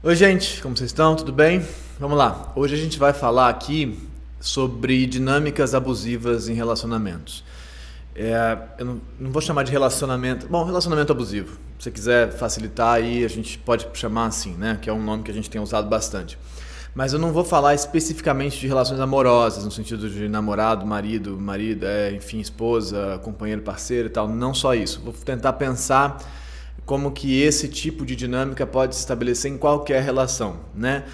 Oi gente, como vocês estão? Tudo bem? Vamos lá. Hoje a gente vai falar aqui sobre dinâmicas abusivas em relacionamentos. Eu não vou chamar de relacionamento... Bom, relacionamento abusivo. Se você quiser facilitar aí, a gente pode chamar assim, né? Que é um nome que a gente tem usado bastante. Mas eu não vou falar especificamente de relações amorosas, no sentido de namorado, marido, enfim, esposa, companheiro, parceiro e tal. Não só isso. Vou tentar pensar como que esse tipo de dinâmica pode se estabelecer em qualquer relação, né?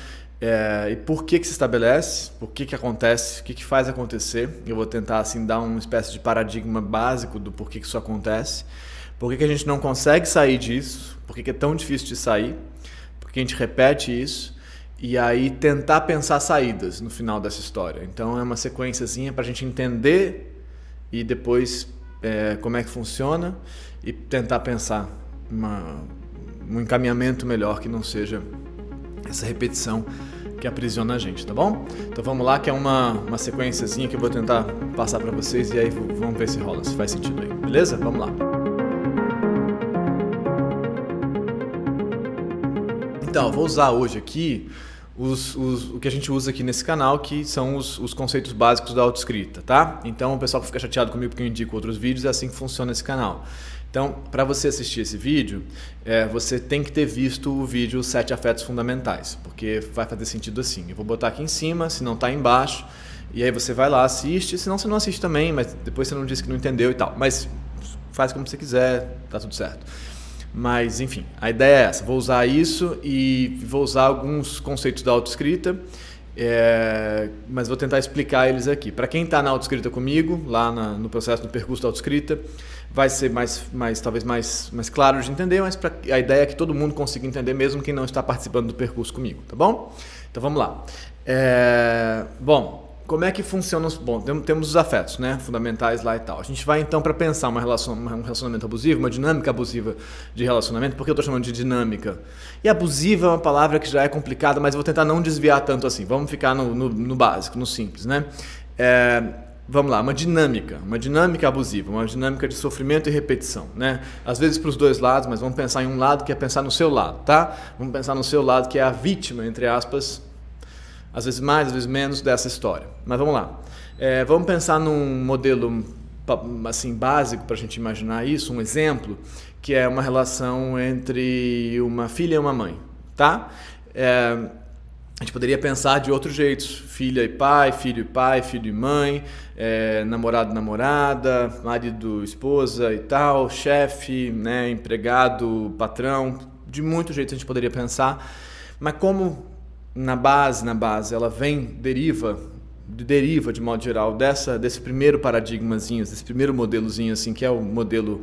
E por que se estabelece, por que acontece, o que faz acontecer. Eu vou tentar assim dar uma espécie de paradigma básico do porquê que isso acontece, por que a gente não consegue sair disso, por que é tão difícil de sair, por que a gente repete isso, e aí tentar pensar saídas no final dessa história. Então é uma sequenciazinha para a gente entender e depois como é que funciona e tentar pensar um encaminhamento melhor que não seja essa repetição que aprisiona a gente, tá bom? Então vamos lá, que é uma sequenciazinha que eu vou tentar passar para vocês e aí vamos ver se rola, se faz sentido aí, beleza? Vamos lá. Então, eu vou usar hoje aqui o que a gente usa aqui nesse canal, que são os conceitos básicos da autoescrita, tá? Então o pessoal que fica chateado comigo porque eu indico outros vídeos, é assim que funciona esse canal. Então, para você assistir esse vídeo, você tem que ter visto o vídeo 7 afetos fundamentais, porque vai fazer sentido assim. Eu vou botar aqui em cima, se não está embaixo, e aí você vai lá, assiste, senão você não assiste também, mas depois você não disse que não entendeu e tal. Mas faz como você quiser, tá tudo certo. Mas, enfim, a ideia é essa. Vou usar isso e vou usar alguns conceitos da autoescrita, mas vou tentar explicar eles aqui. Para quem está na autoescrita comigo, lá no processo do percurso da autoescrita, vai ser talvez mais claro de entender, mas a ideia é que todo mundo consiga entender, mesmo quem não está participando do percurso comigo, tá bom? Então vamos lá. Bom, como é que funciona? Bom, temos os afetos, né, fundamentais lá e tal. A gente vai então para pensar um relacionamento abusivo, uma dinâmica abusiva de relacionamento. Por que eu estou chamando de dinâmica? E abusiva é uma palavra que já é complicada, mas eu vou tentar não desviar tanto assim. Vamos ficar no básico, no simples, né? Vamos lá, uma dinâmica abusiva, uma dinâmica de sofrimento e repetição, né? Às vezes para os dois lados, mas vamos pensar em um lado que é pensar no seu lado, tá? Vamos pensar no seu lado que é a vítima, entre aspas, às vezes mais, às vezes menos dessa história. Mas vamos lá. Vamos pensar num modelo assim, básico para a gente imaginar isso, um exemplo, que é uma relação entre uma filha e uma mãe, tá? A gente poderia pensar de outros jeitos, filha e pai, filho e mãe, namorado, namorada, marido, esposa e tal, chefe, né, empregado, patrão, de muitos jeitos a gente poderia pensar, mas como na base ela deriva de modo geral desse primeiro paradigmazinho, desse primeiro modelozinho assim, que é o modelo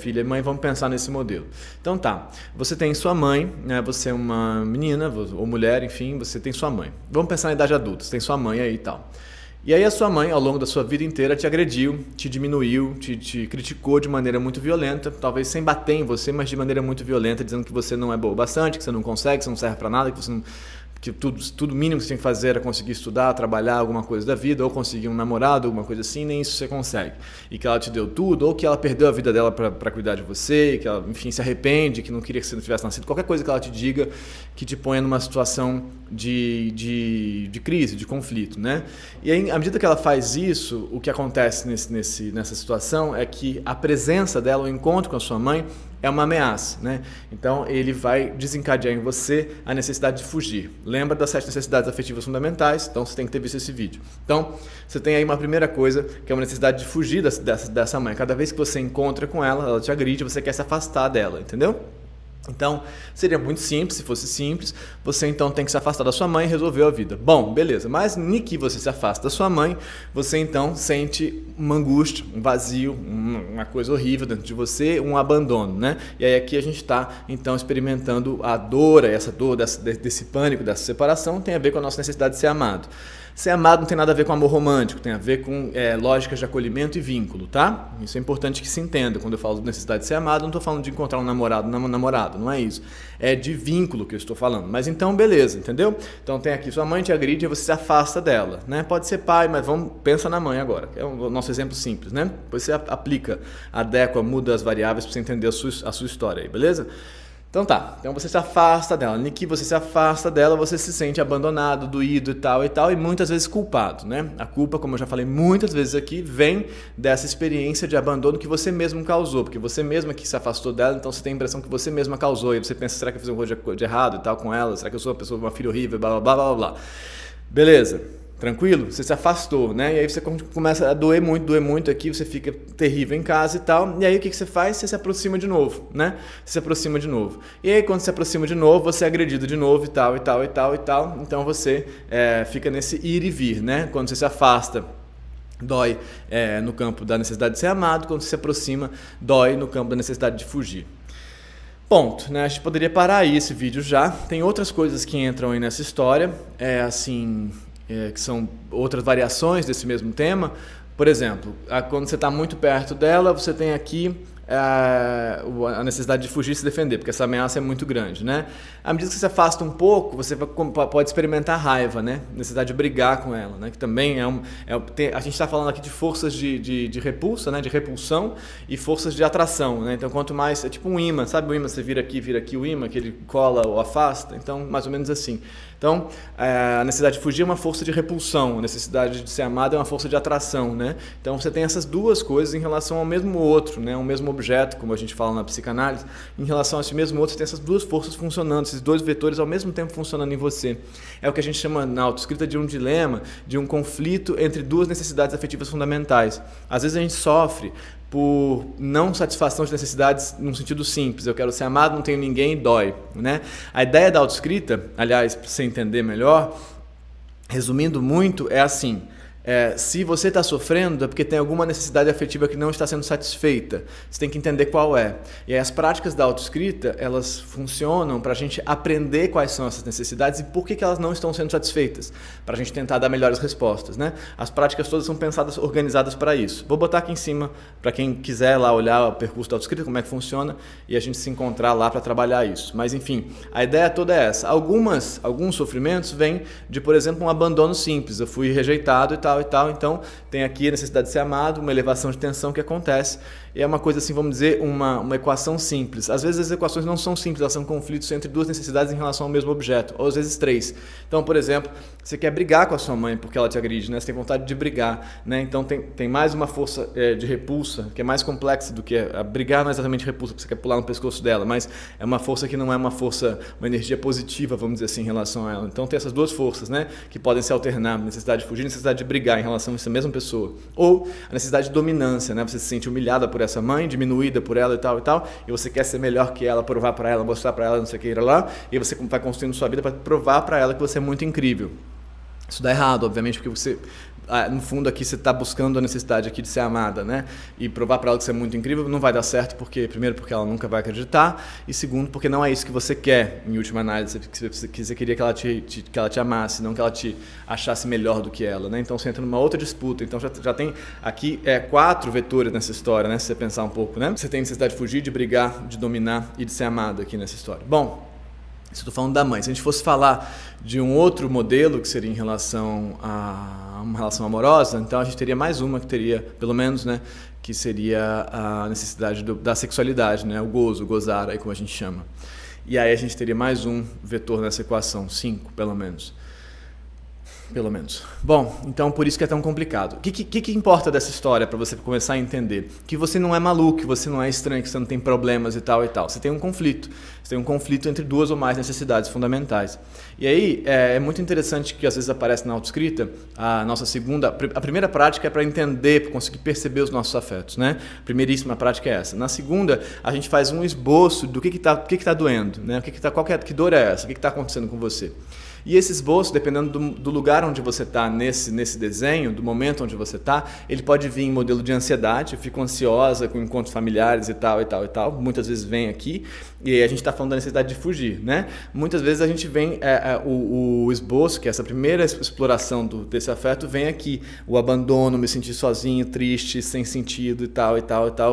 filha e mãe. Vamos pensar nesse modelo. Então tá, você tem sua mãe, né, você é uma menina ou mulher, enfim, você tem sua mãe. Vamos pensar na idade adulta, você tem sua mãe aí e tal. E aí a sua mãe, ao longo da sua vida inteira, te agrediu, te diminuiu, te criticou de maneira muito violenta, talvez sem bater em você, mas de maneira muito violenta, dizendo que você não é boa o bastante, que você não consegue, que você não serve pra nada, que tudo mínimo que você tem que fazer era conseguir estudar, trabalhar, alguma coisa da vida, ou conseguir um namorado, alguma coisa assim, nem isso você consegue. E que ela te deu tudo, ou que ela perdeu a vida dela para cuidar de você, que ela, enfim, se arrepende, que não queria que você não tivesse nascido, qualquer coisa que ela te diga que te ponha numa situação de crise, de conflito, né? E aí, à medida que ela faz isso, o que acontece nessa situação é que a presença dela, o encontro com a sua mãe, é uma ameaça, né? Então ele vai desencadear em você a necessidade de fugir. Lembra das 7 necessidades afetivas fundamentais? Então você tem que ter visto esse vídeo. Então você tem aí uma primeira coisa, que é uma necessidade de fugir dessa mãe. Cada vez que você encontra com ela, ela te agride, você quer se afastar dela, entendeu? Então, seria muito simples, se fosse simples, você então tem que se afastar da sua mãe e resolver a vida. Bom, beleza, mas nem que você se afasta da sua mãe, você então sente uma angústia, um vazio, uma coisa horrível dentro de você, um abandono, né? E aí aqui a gente está então experimentando a dor, essa dor desse pânico, dessa separação, tem a ver com a nossa necessidade de ser amado. Ser amado não tem nada a ver com amor romântico, tem a ver com lógicas de acolhimento e vínculo, tá? Isso é importante que se entenda. Quando eu falo de necessidade de ser amado, não estou falando de encontrar um namorado, namorada, não é isso. É de vínculo que eu estou falando. Mas então, beleza, entendeu? Então tem aqui, sua mãe te agride e você se afasta dela, né? Pode ser pai, mas pensa na mãe agora. É o nosso exemplo simples, né? Depois você aplica, adequa, muda as variáveis para você entender a sua história aí, beleza? Então tá, então você se afasta dela. No que você se afasta dela, você se sente abandonado, doído e tal, e muitas vezes culpado, né? A culpa, como eu já falei muitas vezes aqui, vem dessa experiência de abandono que você mesmo causou, porque você mesma que se afastou dela, então você tem a impressão que você mesma causou, e você pensa, será que eu fiz alguma coisa de errado e tal com ela? Será que eu sou uma filha horrível, blá, blá, blá, blá, blá. Beleza. Tranquilo? Você se afastou, né? E aí você começa a doer muito aqui, você fica terrível em casa e tal. E aí o que você faz? Você se aproxima de novo, né? Você se aproxima de novo. E aí quando se aproxima de novo, você é agredido de novo e tal. Então você fica nesse ir e vir, né? Quando você se afasta, dói no campo da necessidade de ser amado. Quando você se aproxima, dói no campo da necessidade de fugir. Ponto, né? A gente poderia parar aí esse vídeo já. Tem outras coisas que entram aí nessa história, que são outras variações desse mesmo tema. Por exemplo, quando você está muito perto dela, você tem aqui a necessidade de fugir e se defender, porque essa ameaça é muito grande, né? À medida que você se afasta um pouco, você pode experimentar raiva, né? Necessidade de brigar com ela, né? Que também a gente está falando aqui de forças de repulsa, né? De repulsão e forças de atração, né? Então, quanto mais... É tipo um imã, sabe o imã? Você vira aqui o imã, que ele cola ou afasta. Então, mais ou menos assim. Então, a necessidade de fugir é uma força de repulsão, a necessidade de ser amado é uma força de atração, né? Então, você tem essas duas coisas em relação ao mesmo outro, né? Ao mesmo objeto, como a gente fala na psicanálise, em relação a esse mesmo outro, você tem essas duas forças funcionando, esses dois vetores ao mesmo tempo funcionando em você. É o que a gente chama na autoescrita de um dilema, de um conflito entre duas necessidades afetivas fundamentais. Às vezes a gente sofre por não satisfação de necessidades num sentido simples. Eu quero ser amado, não tenho ninguém, dói, né? A ideia da autoescrita, aliás, para você entender melhor, resumindo muito, é assim: se você está sofrendo é porque tem alguma necessidade afetiva que não está sendo satisfeita. Você tem que entender qual é. E aí as práticas da autoescrita, elas funcionam para a gente aprender quais são essas necessidades e por que elas não estão sendo satisfeitas, para a gente tentar dar melhores respostas, né? As práticas todas são pensadas, organizadas para isso. Vou botar aqui em cima para quem quiser lá olhar o percurso da autoescrita, como é que funciona, e a gente se encontrar lá para trabalhar isso. Mas enfim, a ideia toda é essa. Alguns sofrimentos vêm de, por exemplo, um abandono simples. Eu fui rejeitado e tal, então tem aqui a necessidade de ser amado, uma elevação de tensão que acontece, e é uma coisa assim, vamos dizer, uma equação simples. Às vezes as equações não são simples, elas são conflitos entre duas necessidades em relação ao mesmo objeto, ou às vezes três. Então, por exemplo, você quer brigar com a sua mãe porque ela te agride, né? Você tem vontade de brigar, né? Então tem mais uma força de repulsa, que é mais complexa do que brigar, não é exatamente repulsa, porque você quer pular no pescoço dela, mas é uma força que não é uma energia positiva, vamos dizer assim, em relação a ela. Então tem essas duas forças, né? Que podem se alternar, necessidade de fugir, necessidade de brigar em relação a essa mesma pessoa. Ou a necessidade de dominância, né? Você se sente humilhada por essa mãe, diminuída por ela e tal, e você quer ser melhor que ela, provar para ela, mostrar para ela, não sei o que, lá, e você vai construindo sua vida para provar para ela que você é muito incrível. Isso dá errado, obviamente, porque você, no fundo aqui você está buscando a necessidade aqui de ser amada, né? E provar para ela que você é muito incrível não vai dar certo, primeiro porque ela nunca vai acreditar, e segundo porque não é isso que você quer, em última análise, que você queria que ela te amasse, não que ela te achasse melhor do que ela, né? Então você entra numa outra disputa. Então já tem aqui 4 vetores nessa história, né? Se você pensar um pouco, né? Você tem necessidade de fugir, de brigar, de dominar e de ser amado aqui nessa história. Bom, estou falando da mãe. Se a gente fosse falar de um outro modelo, que seria em relação a uma relação amorosa, então a gente teria mais uma que teria, pelo menos, né, que seria a necessidade da sexualidade, né, o gozo, gozar, aí como a gente chama. E aí a gente teria mais um vetor nessa equação, 5, pelo menos. Bom, então por isso que é tão complicado. O que importa dessa história para você começar a entender? Que você não é maluco, que você não é estranho, que você não tem problemas e tal. Você tem um conflito. Você tem um conflito entre duas ou mais necessidades fundamentais. E aí é muito interessante que às vezes aparece na autoescrita a primeira prática é para entender, para conseguir perceber os nossos afetos, né? A primeiríssima prática é essa. Na segunda, a gente faz um esboço do que tá doendo, né? Que dor é essa? O que está acontecendo com você? E esse esboço, dependendo do lugar onde você está nesse desenho, do momento onde você está, ele pode vir em modelo de ansiedade, eu fico ansiosa com encontros familiares e tal, muitas vezes vem aqui, e aí a gente está falando da necessidade de fugir, né? Muitas vezes a gente vem, o esboço, que é essa primeira exploração desse afeto, vem aqui, o abandono, me sentir sozinho, triste, sem sentido e tal,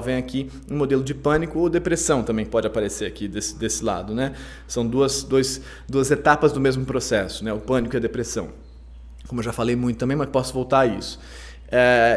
vem aqui um modelo de pânico ou depressão também pode aparecer aqui desse lado, né? São duas etapas do mesmo processo, né? O pânico e a depressão. Como eu já falei muito também, mas posso voltar a isso.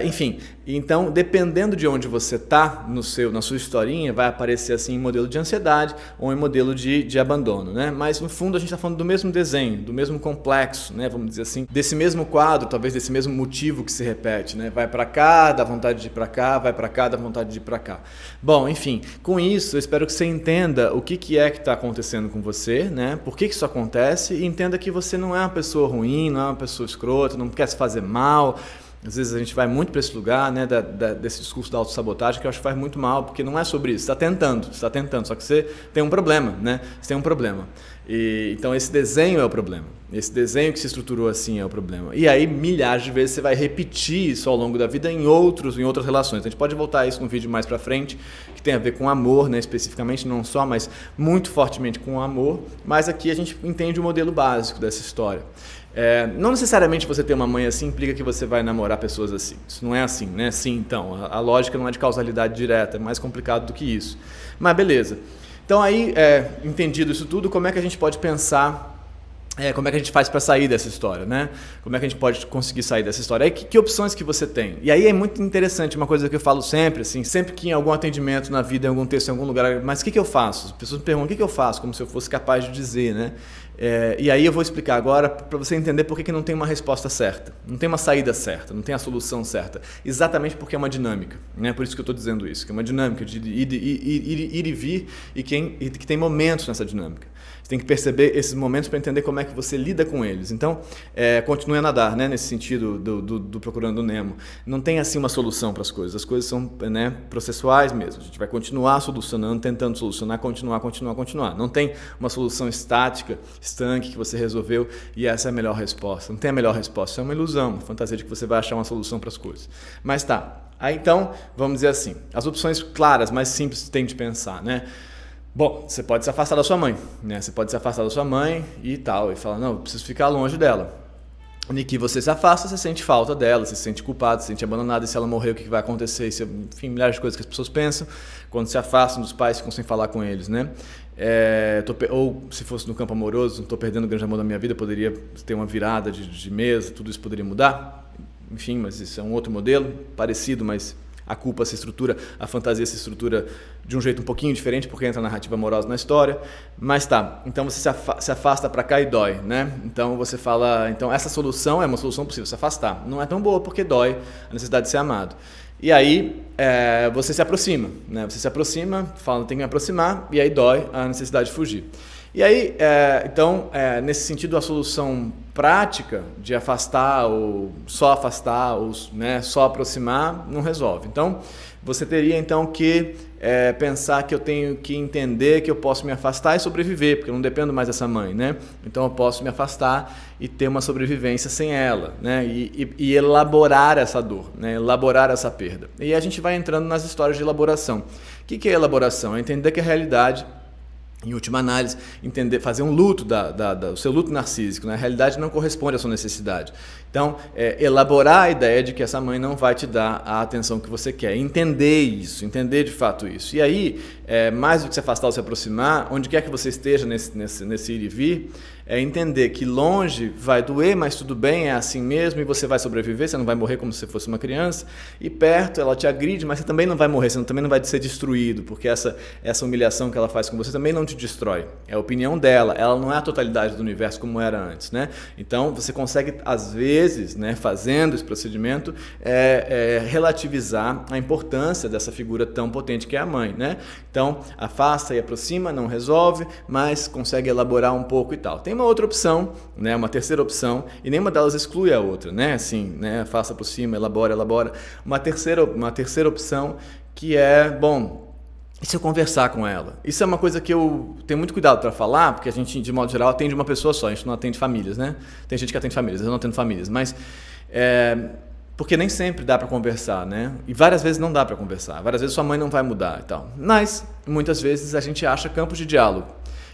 Enfim, então dependendo de onde você está na sua historinha, vai aparecer assim em modelo de ansiedade ou em modelo de abandono, né? Mas no fundo a gente está falando do mesmo desenho, do mesmo complexo, né? Vamos dizer assim, desse mesmo quadro, talvez desse mesmo motivo que se repete, né? Vai para cá, dá vontade de ir para cá, vai para cá, dá vontade de ir para cá. Bom, enfim, com isso eu espero que você entenda o que é que está acontecendo com você, né? Por que isso acontece, e entenda que você não é uma pessoa ruim, não é uma pessoa escrota, não quer se fazer mal. Às vezes a gente vai muito para esse lugar, né, desse discurso da autossabotagem, que eu acho que faz muito mal, porque não é sobre isso. Você está tentando, só que você tem um problema, né? Você tem um problema. Então esse desenho é o problema. Esse desenho que se estruturou assim é o problema. E aí milhares de vezes você vai repetir isso ao longo da vida em outras relações. A gente pode voltar a isso num vídeo mais para frente, que tem a ver com amor, né, especificamente, não só, mas muito fortemente com o amor. Mas aqui a gente entende o modelo básico dessa história. Não necessariamente você ter uma mãe assim implica que você vai namorar pessoas assim. Isso não é assim, né? Sim, então, a lógica não é de causalidade direta, é mais complicado do que isso. Mas beleza. Então aí, entendido isso tudo, como é que a gente pode pensar, como é que a gente faz para sair dessa história, né? Como é que a gente pode conseguir sair dessa história? Aí, que opções que você tem? E aí é muito interessante, uma coisa que eu falo sempre, assim, sempre que em algum atendimento na vida, em algum texto, em algum lugar, mas o que eu faço? As pessoas me perguntam, o que eu faço? Como se eu fosse capaz de dizer, né? E aí eu vou explicar agora para você entender por que não tem uma resposta certa, não tem uma saída certa, não tem a solução certa, exatamente porque é uma dinâmica, né? Por isso que eu estou dizendo isso, que é uma dinâmica de ir e vir e que tem momentos nessa dinâmica. Você tem que perceber esses momentos para entender como é que você lida com eles. Então, continue a nadar, né? Nesse sentido do Procurando o Nemo. Não tem assim uma solução para as coisas são, né, processuais mesmo. A gente vai continuar solucionando, tentando solucionar, continuar. Não tem uma solução estática, estanque, que você resolveu e essa é a melhor resposta. Não tem a melhor resposta, é uma ilusão, uma fantasia de que você vai achar uma solução para as coisas. Mas tá, aí então, vamos dizer assim, as opções claras, mais simples que tem de pensar, né? Bom, você pode se afastar da sua mãe, né? Você pode se afastar da sua mãe e tal, e falar, não, eu preciso ficar longe dela. E que você se afasta, você sente falta dela, você se sente culpado, se sente abandonado, e se ela morrer, o que vai acontecer? Enfim, milhares de coisas que as pessoas pensam quando se afastam dos pais, ficam sem falar com eles, né? Ou se fosse no campo amoroso, não estou perdendo o grande amor da minha vida, poderia ter uma virada de mesa, tudo isso poderia mudar. Enfim, mas isso é um outro modelo, parecido, mas a culpa se estrutura, a fantasia se estrutura de um jeito um pouquinho diferente, porque entra a narrativa amorosa na história. Mas tá, então você se afasta para cá e dói, né? Então você fala, então essa solução é uma solução possível, se afastar. Não é tão boa porque dói a necessidade de ser amado. E aí você se aproxima, né? Você se aproxima, fala, tem que me aproximar, e aí dói a necessidade de fugir. E aí, nesse sentido, a solução prática de afastar ou, né, só aproximar, não resolve. Então, você teria então que pensar que eu tenho que entender que eu posso me afastar e sobreviver, porque eu não dependo mais dessa mãe, né? Então, eu posso me afastar e ter uma sobrevivência sem ela, né? E elaborar essa dor, né? Elaborar essa perda. E a gente vai entrando nas histórias de elaboração. O que é elaboração? É entender que a realidade, em última análise, fazer um luto do seu luto narcísico, né? A realidade não corresponde à sua necessidade. Então, elaborar a ideia de que essa mãe não vai te dar a atenção que você quer. Entender isso, entender de fato isso. E aí, mais do que se afastar ou se aproximar, onde quer que você esteja nesse ir e vir, entender que longe vai doer, mas tudo bem, é assim mesmo, e você vai sobreviver, você não vai morrer como se fosse uma criança. E perto, ela te agride, mas você também não vai morrer, você também não vai ser destruído, porque essa humilhação que ela faz com você também não te destrói. É a opinião dela, ela não é a totalidade do universo como era antes, né? Então, você consegue, às vezes, né, fazendo esse procedimento, relativizar a importância dessa figura tão potente que é a mãe, né? Então, afasta e aproxima, não resolve, mas consegue elaborar um pouco e tal. Tem uma outra opção, né, uma terceira opção, e nenhuma delas exclui a outra, né? Assim, né, afasta, aproxima, elabora. Uma terceira opção que é, bom, e se eu conversar com ela? Isso é uma coisa que eu tenho muito cuidado para falar, porque a gente, de modo geral, atende uma pessoa só, a gente não atende famílias, né? Tem gente que atende famílias, eu não atendo famílias, mas porque nem sempre dá para conversar, né? E várias vezes não dá para conversar, várias vezes sua mãe não vai mudar e tal. Mas, muitas vezes, a gente acha campos de diálogo.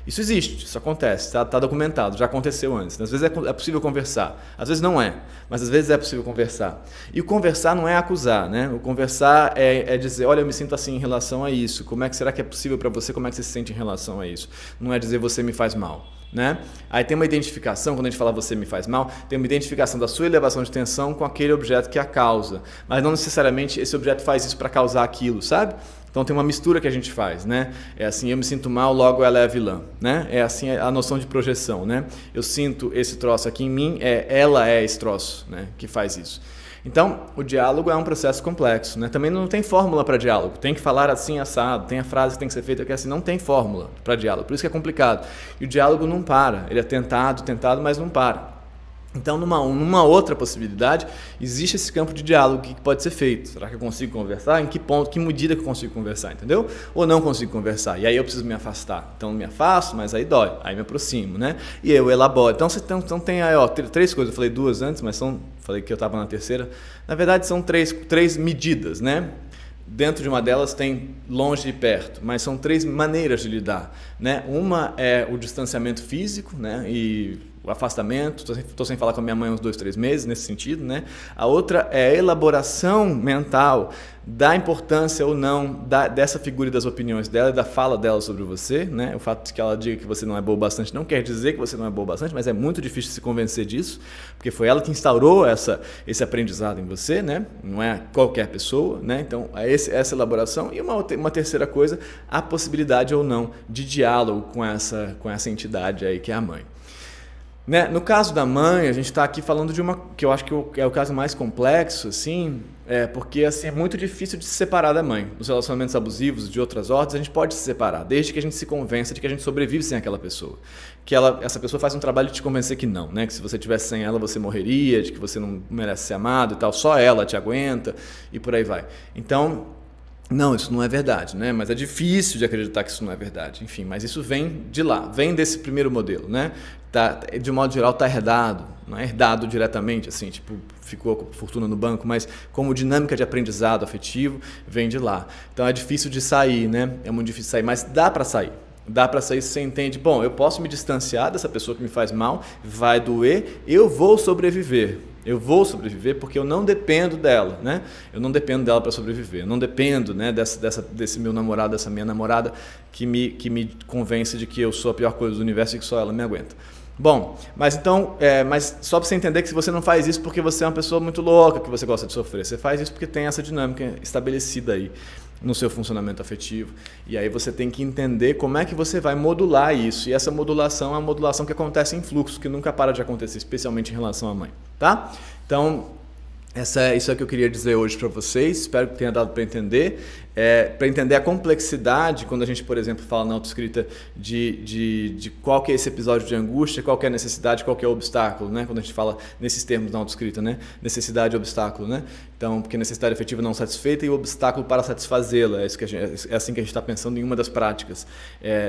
Isso existe, isso acontece, está documentado, já aconteceu antes. Às vezes é possível conversar, às vezes não é, mas às vezes é possível conversar. E o conversar não é acusar, né? O conversar é dizer, olha, eu me sinto assim em relação a isso, como é que será que é possível para você, como é que você se sente em relação a isso? Não é dizer você me faz mal. né? Aí tem uma identificação, quando a gente fala você me faz mal, tem uma identificação da sua elevação de tensão com aquele objeto que a causa, mas não necessariamente esse objeto faz isso para causar aquilo, sabe? Então tem uma mistura que a gente faz, né? É assim, eu me sinto mal, logo ela é a vilã, né? É assim a noção de projeção, né? Eu sinto esse troço aqui em mim, ela é esse troço, né? Que faz isso. Então, o diálogo é um processo complexo, né? Também não tem fórmula para diálogo. Tem que falar assim, assado, tem a frase que tem que ser feita, que assim, não tem fórmula para diálogo. Por isso que é complicado. E o diálogo não para. Ele é tentado, mas não para. Então, numa outra possibilidade, existe esse campo de diálogo que pode ser feito. Será que eu consigo conversar? Em que ponto, que medida que eu consigo conversar, entendeu? Ou não consigo conversar. E aí eu preciso me afastar. Então, me afasto, mas aí dói. Aí me aproximo, né? E eu elaboro. Então tem aí, ó, 3 coisas. Eu falei 2 antes, mas falei que eu estava na terceira. Na verdade, são 3 medidas, né? Dentro de uma delas tem longe e perto, mas são 3 maneiras de lidar, né? Uma é o distanciamento físico, né? E o afastamento, estou sem falar com a minha mãe uns 2, 3 meses nesse sentido, né? A outra é a elaboração mental da importância ou não dessa figura e das opiniões dela e da fala dela sobre você, né? O fato de que ela diga que você não é boa o bastante não quer dizer que você não é boa o bastante, mas é muito difícil se convencer disso, porque foi ela que instaurou esse aprendizado em você, né? Não é qualquer pessoa, né? Então, essa elaboração. E uma terceira coisa, a possibilidade ou não de diálogo com essa entidade aí que é a mãe. Né? No caso da mãe, a gente está aqui falando de uma que eu acho que é o caso mais complexo, assim, porque assim, é muito difícil de se separar da mãe. Nos relacionamentos abusivos de outras ordens, a gente pode se separar, desde que a gente se convença de que a gente sobrevive sem aquela pessoa. Que essa pessoa faz um trabalho de te convencer que não, né? Que se você tivesse sem ela, você morreria, de que você não merece ser amado e tal, só ela te aguenta e por aí vai. Então, não, isso não é verdade, né? Mas é difícil de acreditar que isso não é verdade. Enfim, mas isso vem de lá, vem desse primeiro modelo, né? De um modo geral está herdado, não é herdado diretamente, assim, tipo, ficou com fortuna no banco, mas como dinâmica de aprendizado afetivo, vem de lá. Então é difícil de sair, né? É muito difícil de sair, mas dá para sair. Dá para sair se você entende, bom, eu posso me distanciar dessa pessoa que me faz mal, vai doer, eu vou sobreviver. Eu vou sobreviver porque eu não dependo dela, né? Eu não dependo dela para sobreviver. Eu não dependo, né, desse meu namorado, dessa minha namorada que me convence de que eu sou a pior coisa do universo e que só ela me aguenta. Bom, mas então, mas só para você entender que você não faz isso porque você é uma pessoa muito louca, que você gosta de sofrer. Você faz isso porque tem essa dinâmica estabelecida aí no seu funcionamento afetivo. E aí você tem que entender como é que você vai modular isso. E essa modulação é uma modulação que acontece em fluxo, que nunca para de acontecer, especialmente em relação à mãe, tá? Então, isso é o que eu queria dizer hoje para vocês. Espero que tenha dado para entender. Para entender a complexidade, quando a gente, por exemplo, fala na autoescrita de qual que é esse episódio de angústia, qual que é a necessidade, qual que é o obstáculo, né? Quando a gente fala nesses termos na autoescrita, né? Necessidade e obstáculo, né? Então, porque necessidade afetiva não satisfeita e o obstáculo para satisfazê-la. É assim que a gente está pensando em uma das práticas.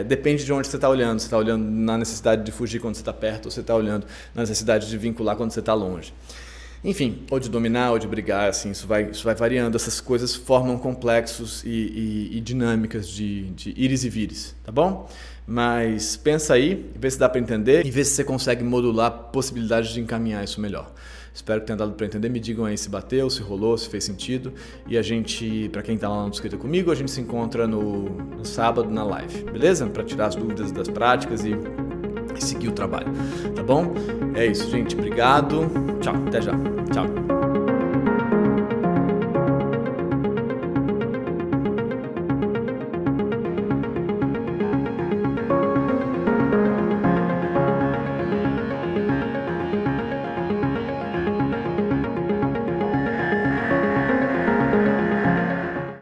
Depende de onde você está olhando. Você está olhando na necessidade de fugir quando você está perto, ou você está olhando na necessidade de vincular quando você está longe. Enfim, ou de dominar, ou de brigar, assim, isso vai variando. Essas coisas formam complexos e dinâmicas de ires e vires, tá bom? Mas pensa aí, vê se dá para entender e vê se você consegue modular possibilidades de encaminhar isso melhor. Espero que tenha dado para entender. Me digam aí se bateu, se rolou, se fez sentido. E a gente, para quem está lá na escrita comigo, a gente se encontra no sábado na live, beleza? Para tirar as dúvidas das práticas e seguir o trabalho, tá bom? É isso, gente. Obrigado. Tchau. Até já. Tchau.